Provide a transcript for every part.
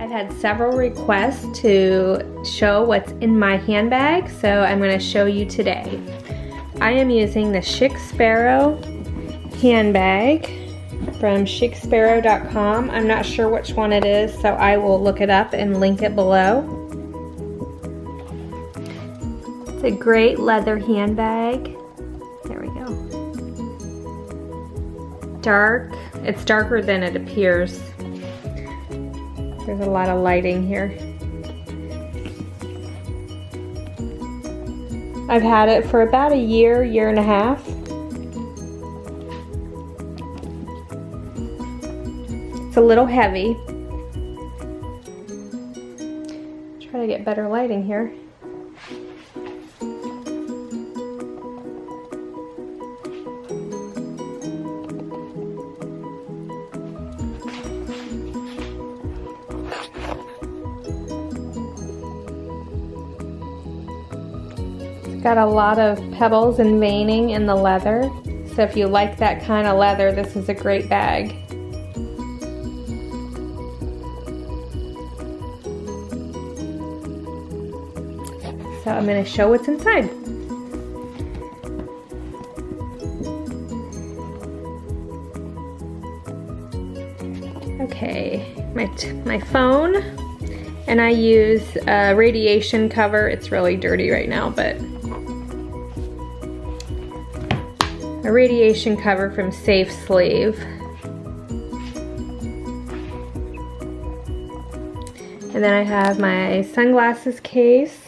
I've had several requests to show what's in my handbag, so I'm going to show you today. I am using the Chic Sparrow handbag from chicsparrow.com. I'm not sure which one it is, so I will look it up and link it below. It's a great leather handbag. There we go. Dark. It's darker than it appears. There's a lot of lighting here. I've had it for about a year, year and a half. It's a little heavy. Try to get better lighting here. Got a lot of pebbles and veining in the leather, so if you like that kind of leather, this is a great bag. So I'm going to show what's inside. Okay, my phone, and I use a radiation cover. It's really dirty right now, but a radiation cover from Safe Sleeve. And then I have my sunglasses case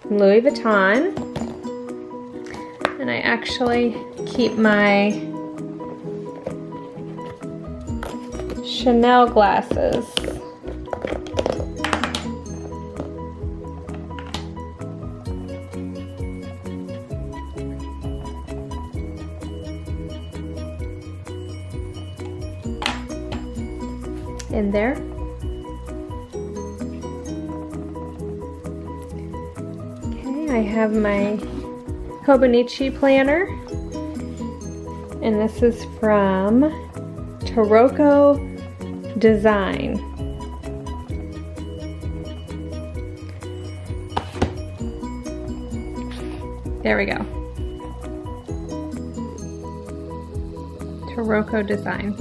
from Louis Vuitton. And I actually keep my Chanel glasses. In there. Okay, I have my Hobonichi planner, and this is from Taroko Design. There we go. Taroko Design.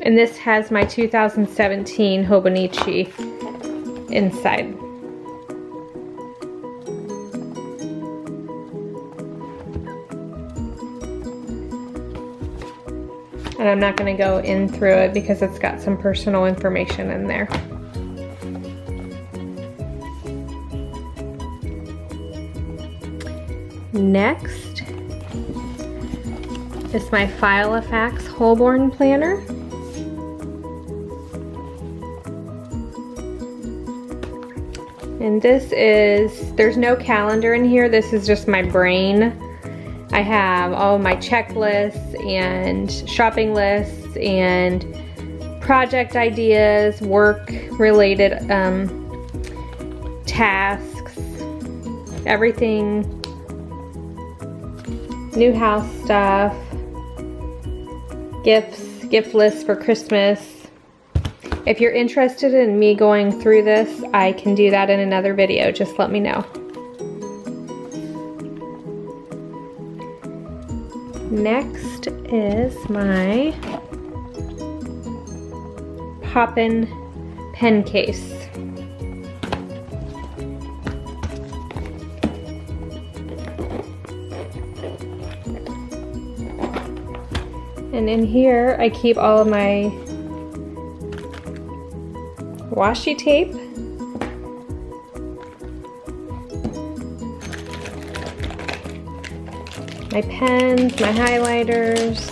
And this has my 2017 Hobonichi inside. And I'm not going to go in through it because it's got some personal information in there. Next is my Filofax Holborn planner. And this is, there's no calendar in here, this is just my brain. I have all my checklists and shopping lists and project ideas, work related tasks, everything, new house stuff, gifts, gift lists for Christmas. If you're interested in me going through this, I can do that in another video. Just let me know. Next is my Poppin' pen case. And in here, I keep all of my washi tape, my pens, my highlighters.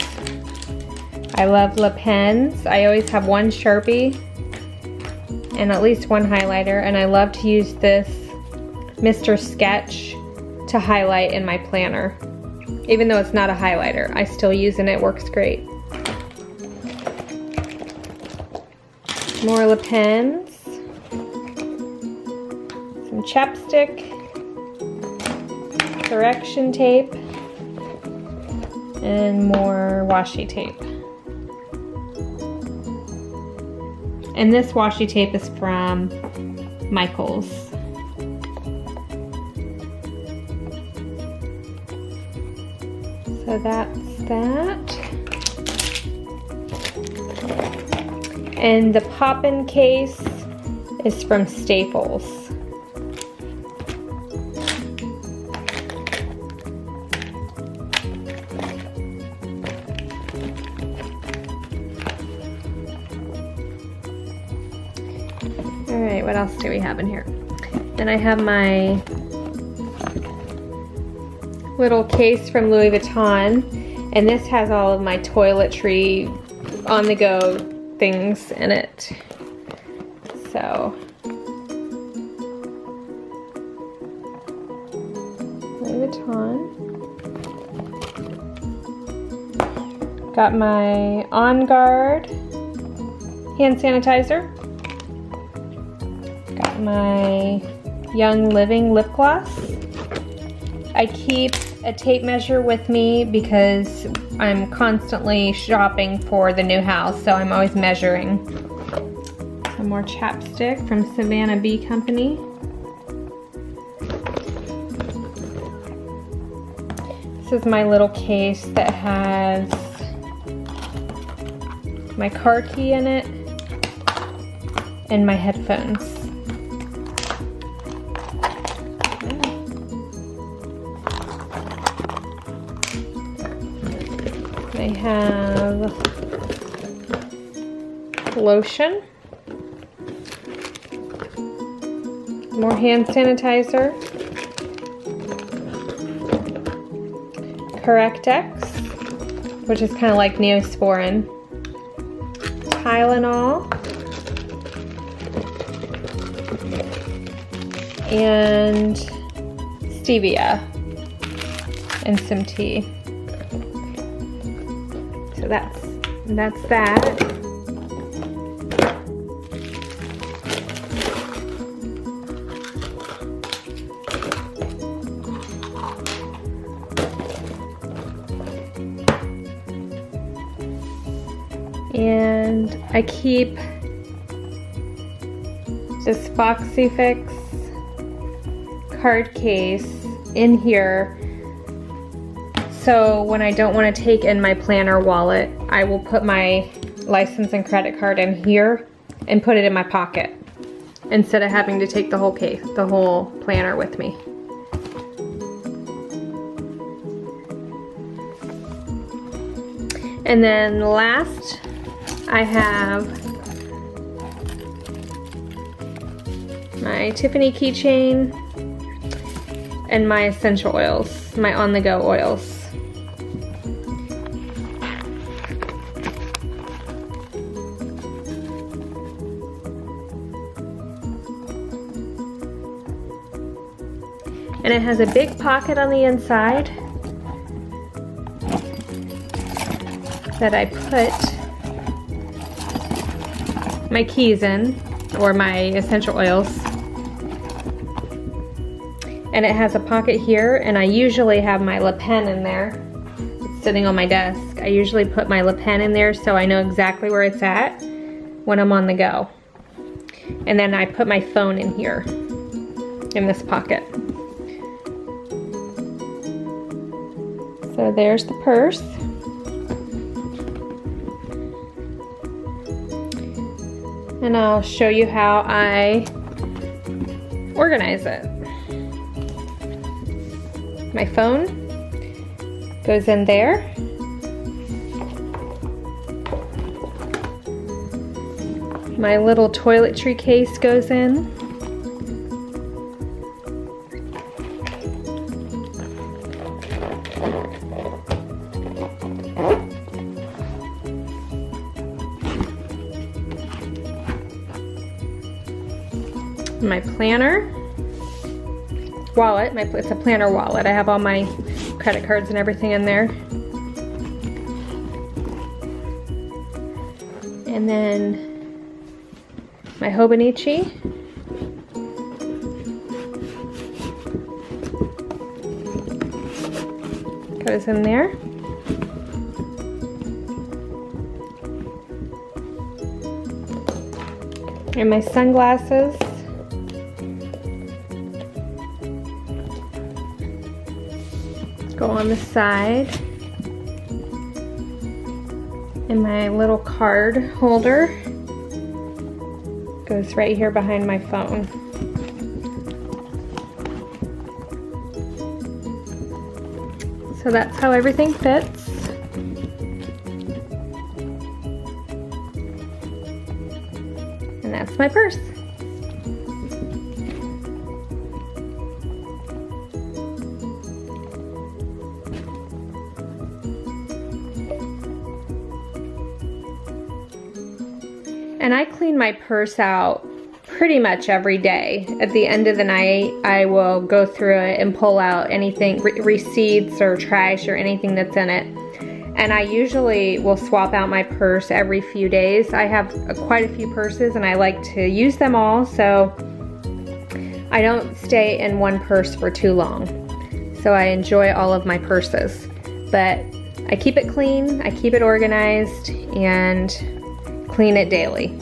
I love Le Pens. I always have one Sharpie and at least one highlighter, and I love to use this Mr. Sketch to highlight in my planner. Even though it's not a highlighter, I still use it and it works great. More Le Pens, some chapstick, correction tape, and more washi tape. And this washi tape is from Michael's. So that's that. And the pop-in case is from Staples. Alright, what else do we have in here? Then I have my little case from Louis Vuitton, and this has all of my toiletry on-the-go things in it. So, Louis Vuitton. Got my On Guard hand sanitizer. Got my Young Living lip gloss. I keep a tape measure with me because I'm constantly shopping for the new house, so I'm always measuring. Some more chapstick from Savannah Bee Company. This is my little case that has my car key in it and my headphones. I have lotion, more hand sanitizer, Correct-X, which is kind of like Neosporin, Tylenol, and stevia, and some tea. So that's that. And I keep this Foxy Fix card case in here. So when I don't want to take in my planner wallet, I will put my license and credit card in here and put it in my pocket instead of having to take the whole case, the whole planner with me. And then last, I have my Tiffany keychain and my essential oils, my on-the-go oils. And it has a big pocket on the inside that I put my keys in, or my essential oils. And it has a pocket here, and I usually have my Le Pen in there. It's sitting on my desk. I usually put my Le Pen in there so I know exactly where it's at when I'm on the go. And then I put my phone in here, in this pocket. So there's the purse. And I'll show you how I organize it. My phone goes in there. My little toiletry case goes in. My planner wallet, it's a planner wallet. I have all my credit cards and everything in there. And then my Hobonichi. Goes in there. And my sunglasses. Go on the side. And my little card holder goes right here behind my phone. So that's how everything fits. And that's my purse. And I clean my purse out pretty much every day. At the end of the night, I will go through it and pull out anything, receipts or trash or anything that's in it. And I usually will swap out my purse every few days. I have quite a few purses and I like to use them all, so I don't stay in one purse for too long. So I enjoy all of my purses. But I keep it clean, I keep it organized, and clean it daily.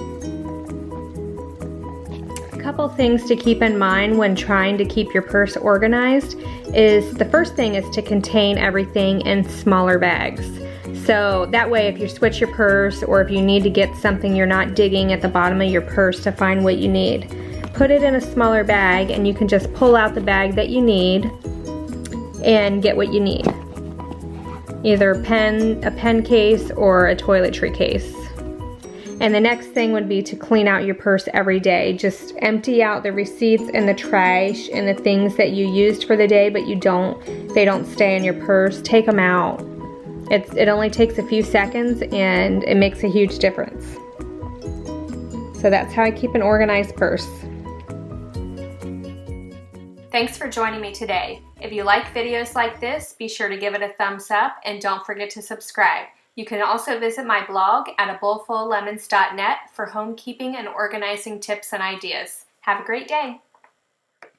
A couple things to keep in mind when trying to keep your purse organized is the first thing is to contain everything in smaller bags. So that way if you switch your purse or if you need to get something, you're not digging at the bottom of your purse to find what you need. Put it in a smaller bag and you can just pull out the bag that you need and get what you need. Either a pen case or a toiletry case. And the next thing would be to clean out your purse every day. Just empty out the receipts and the trash and the things that you used for the day but they don't stay in your purse. Take them out. It only takes a few seconds and it makes a huge difference. So that's how I keep an organized purse. Thanks for joining me today. If you like videos like this, be sure to give it a thumbs up and don't forget to subscribe. You can also visit my blog at abowlfuloflemons.net for homekeeping and organizing tips and ideas. Have a great day.